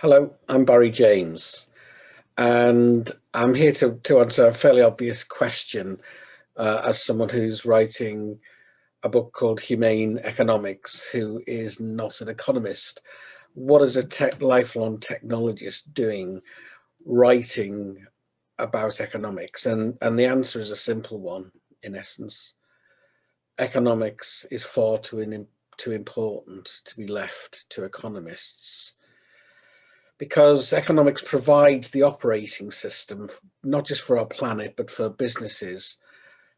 Hello, I'm Barry James, and I'm here to answer a fairly obvious question as someone who's writing a book called Humane Economics, who is not an economist. What is a lifelong technologist doing writing about economics? And the answer is a simple one, in essence. Economics is far too important to be left to economists, because economics provides the operating system, not just for our planet, but for businesses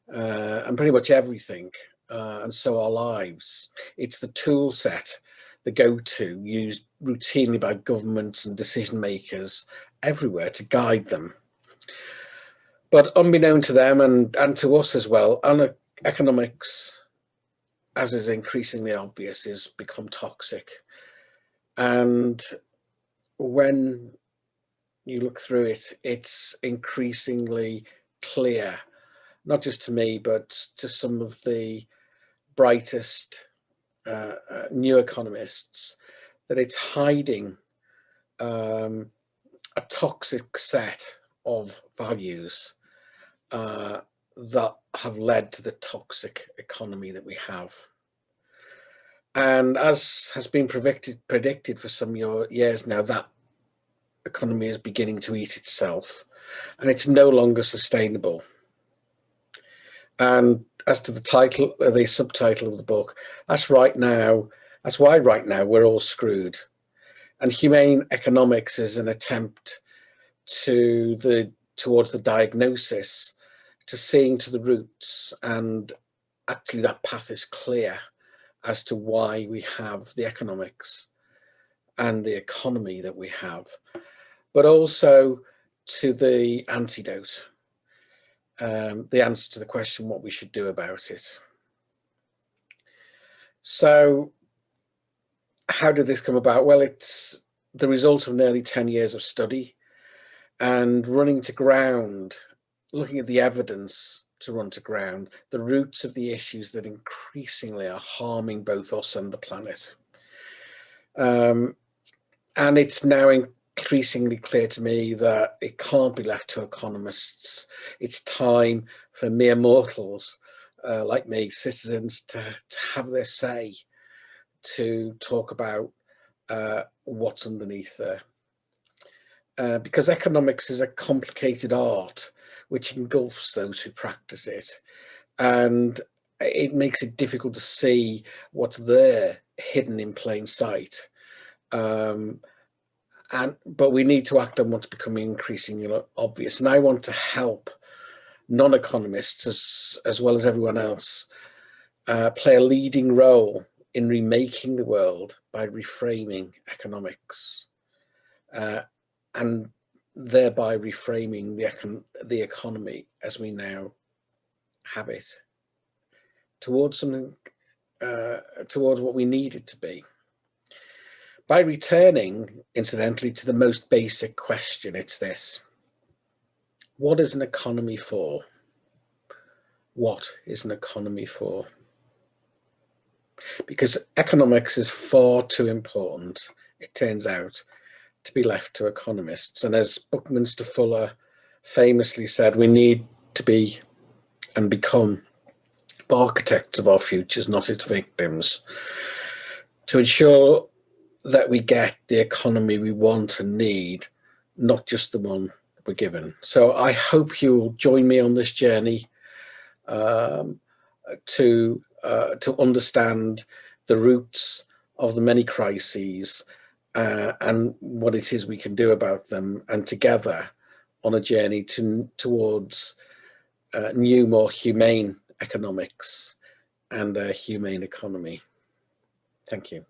and pretty much everything, and so our lives. It's the tool set, the go-to used routinely by governments and decision makers everywhere to guide them. But unbeknown to them and to us as well, economics, as is increasingly obvious, is become toxic. And when you look through it, it's increasingly clear, not just to me, but to some of the brightest new economists, that it's hiding a toxic set of values that have led to the toxic economy that we have. And as has been predicted for some years now, that economy is beginning to eat itself, and it's no longer sustainable. And as to the subtitle of the book, that's why right now we're all screwed. And humane economics is an attempt towards the diagnosis, to seeing to the roots, and actually that path is clear as to why we have the economics and the economy that we have, but also to the antidote, the answer to the question what we should do about it. So how did this come about? Well, it's the result of nearly 10 years of study and running to ground, looking at the evidence to run to ground, the roots of the issues that increasingly are harming both us and the planet. And it's now increasingly clear to me that it can't be left to economists. It's time for mere mortals like me, citizens, to have their say, to talk about what's underneath there. Because economics is a complicated art which engulfs those who practice it, and it makes it difficult to see what's there hidden in plain sight. But we need to act on what's becoming increasingly obvious. And I want to help non-economists, as well as everyone else, play a leading role in remaking the world by reframing economics, and thereby reframing the economy as we now have it, towards something, towards what we need it to be. By returning, incidentally, to the most basic question, it's this: what is an economy for? What is an economy for? Because economics is far too important, it turns out, to be left to economists. And as Buckminster Fuller famously said, we need to be and become the architects of our futures, not its victims, to ensure that we get the economy we want and need, not just the one we're given. So I hope you'll join me on this journey to understand the roots of the many crises and what it is we can do about them, and together on a journey towards new, more humane economics and a humane economy. Thank you.